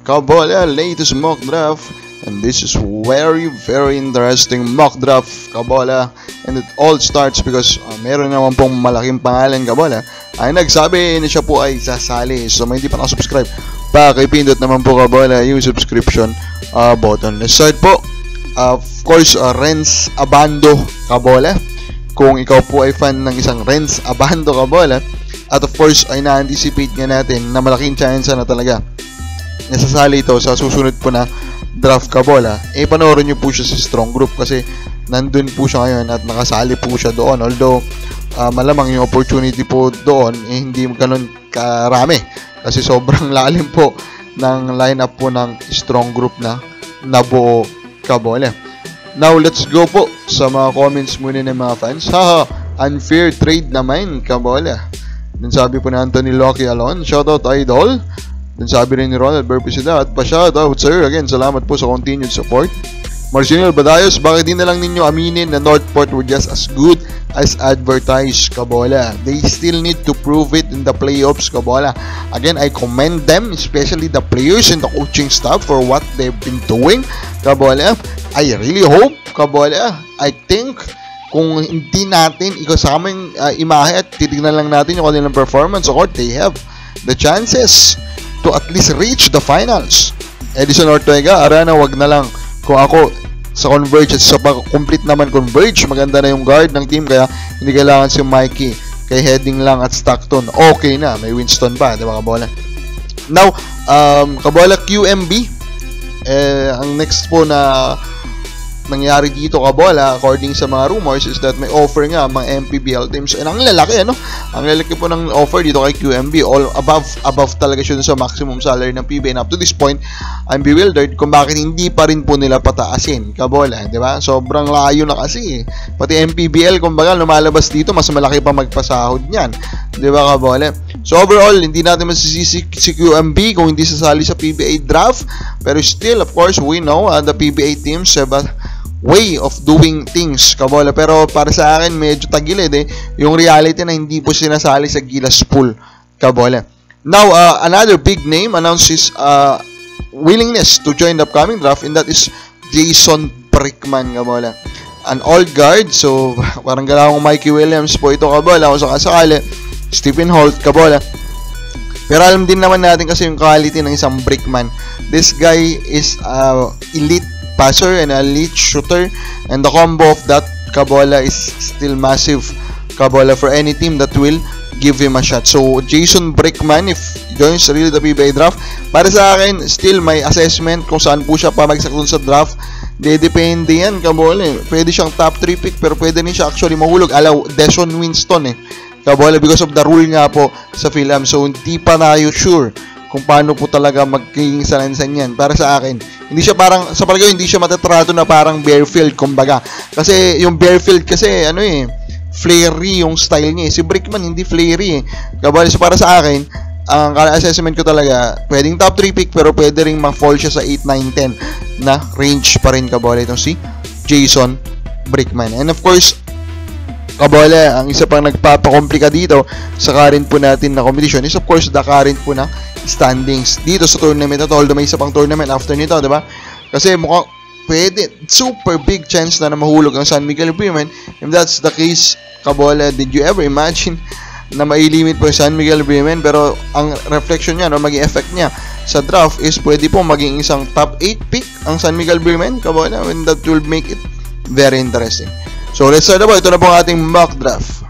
Kabola, latest mock draft. And this is very interesting mock draft, Kabola. And it all starts because meron naman pong malaking pangalan, Kabola, ay nagsabi na siya po ay sasali. So may hindi pa nakasubscribe, pakipindot naman po, Kabola, yung subscription button. Let's start po. Of course, Renz Abando, Kabola. Kung ikaw po ay fan ng isang Renz Abando, Kabola, at of course ay na-anticipate nga natin na malaking chance na talaga nasasali ito sa susunod po na draft, Kabola, panoorin nyo po siya sa Strong Group kasi nandun po siya ngayon at nakasali po siya doon. Although malamang yung opportunity po doon hindi ganun karami kasi sobrang lalim po ng lineup po ng Strong Group na nabuo, Kabola. Now let's go po sa mga comments muna ng mga fans. Haha, unfair trade naman, Kabola. Then sabi po ni Anthony Loki Alon, shoutout idol. Then sabi rin ni Ronald Berpesida at pa-shoutout sir. Again, salamat po sa continued support. Marcinel Badayos, bakit di na lang ninyo aminin na Northport were just as good as advertised, Kabola? They still need to prove it in the playoffs, Kabola. Again, I commend them, especially the players and the coaching staff for what they've been doing, Kabola. I really hope, Kabola, I think kung hindi natin ikasama yung imahe at titignan lang natin yung kanilang performance, of course, they have the chances to at least reach the finals. Edison Ortega, Arana, wag na lang. Kung ako sa Converge at sa complete naman Converge, maganda na yung guard ng team, kaya hindi kailangan si Mikey. Kay Heading lang at Stockton, okay na, may Winston pa, di ba, Kabola? Now, Kabola, QMB, ang next po na nangyari dito, Kabola, according sa mga rumors, is that may offer nga mga MPBL teams. And ang lalaki, ano? Ang lalaki po ng offer dito kay QMB. All above talaga siya sa maximum salary ng PBA. And up to this point, I'm bewildered kung bakit hindi pa rin po nila pataasin, Kabola, di ba? Sobrang layo na kasi. Pati MPBL, kumbaga, lumalabas dito, mas malaki pa magpasahod niyan. Di ba, Kabola? So overall, hindi natin masisisi si QMB kung hindi sasali sa PBA draft. Pero still, of course, we know the PBA teams have a way of doing things, Kabola. Pero para sa akin, medyo tagilid yung reality na hindi po sinasali sa Gilas pool, Kabola. Now, another big name announces willingness to join the upcoming draft, and that is Jason Brickman, Kabola. An old guard, so parang galawang Mikey Williams po ito, Kabola, kung sakasakali. Stephen Holt, Kabola. Pero alam din naman natin kasi yung quality ng isang Brickman. This guy is elite passer and elite shooter, and the combo of that, Kabola, is still massive, Kabola, for any team that will give him a shot. So Jason Brickman, if joins really the PBA draft, para sa akin, still may assessment kung saan po siya pamagsak dun sa draft. Depende yan, Kabola. Pwede siyang top 3 pick, pero pwede rin siya actually mahulog alaw Deshaun Winston, Kabola, because of the rule nga po sa PhilAm. So hindi pa tayo sure kung paano po talaga magiging salansan yan. Para sa akin, hindi siya parang, sa palagay, hindi siya matatrato na parang Bearfield, kumbaga. Kasi yung Bearfield kasi, flary yung style niya. Si Brickman, hindi flary Kabola, so para sa akin, ang assessment ko talaga, pwedeng top 3 pick, pero pwede rin ma-fall siya sa 8, 9, 10 na range pa rin, Kabola, itong si Jason Brickman. And of course, Kabola, ang isa pang nagpapakomplika dito sa current po natin na competition is of course the current po na standings dito sa tournament na to. Although may isa pang tournament after nito, diba? Kasi mukhang pwede, super big chance na mahulog ang San Miguel Women. If that's the case, Kabola, did you ever imagine na mailimit po yung San Miguel Women? Pero ang reflection niya, maging effect niya sa draft is pwede po maging isang top 8 pick ang San Miguel Women, Kabola, and that will make it very interesting. So let's start na po. Ito na po ang ating mock draft.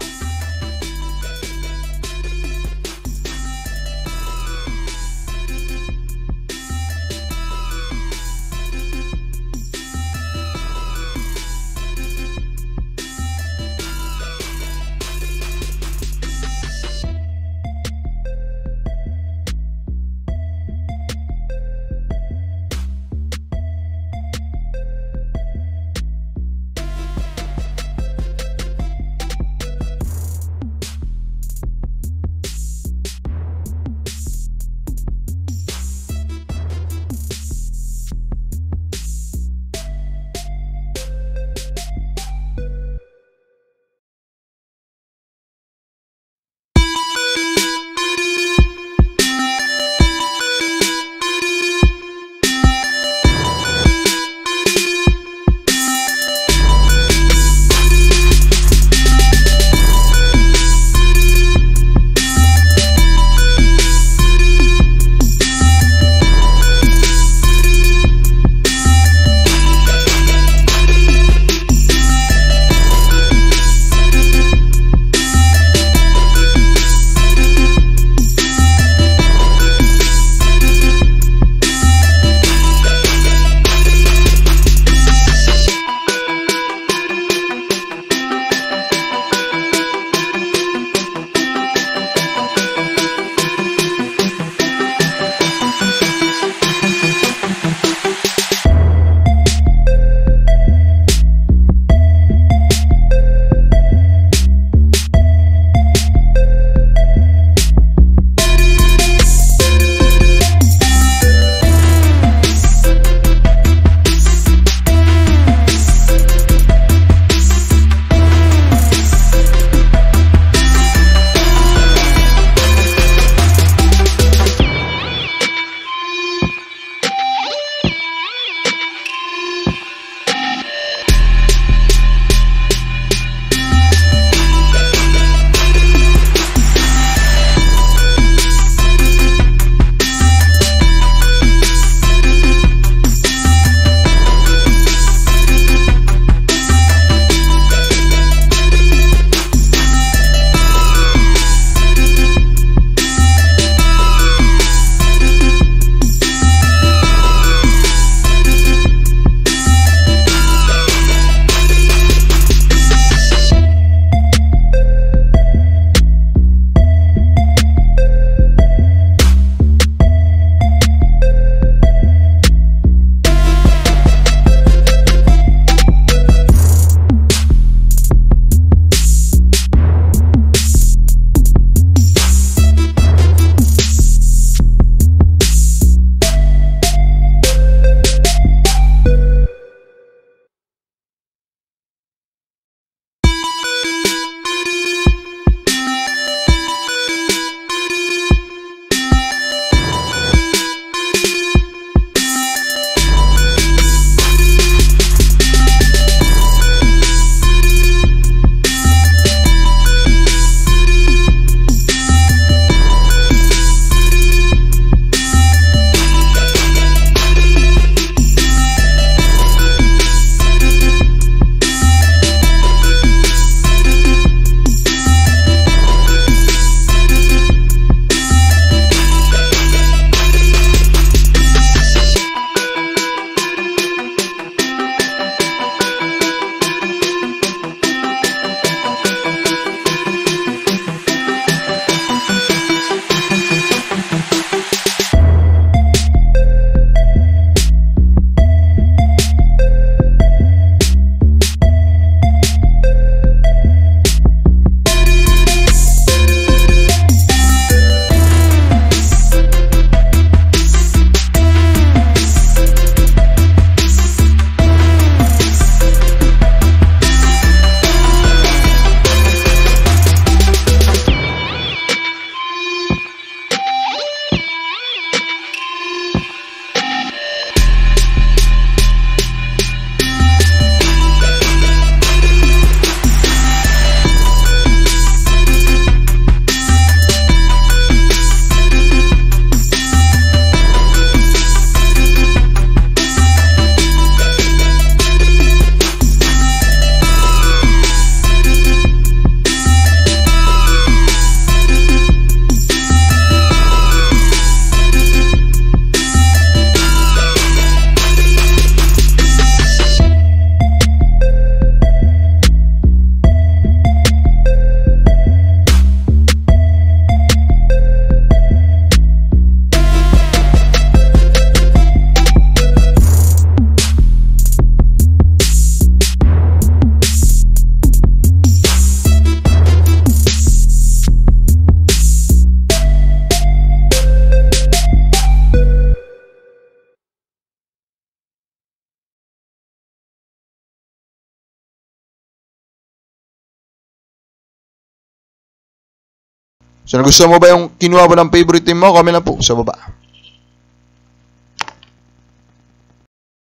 So, nagustuhan mo ba yung kinuha mo ng favorite team mo? Comment lang po sa baba.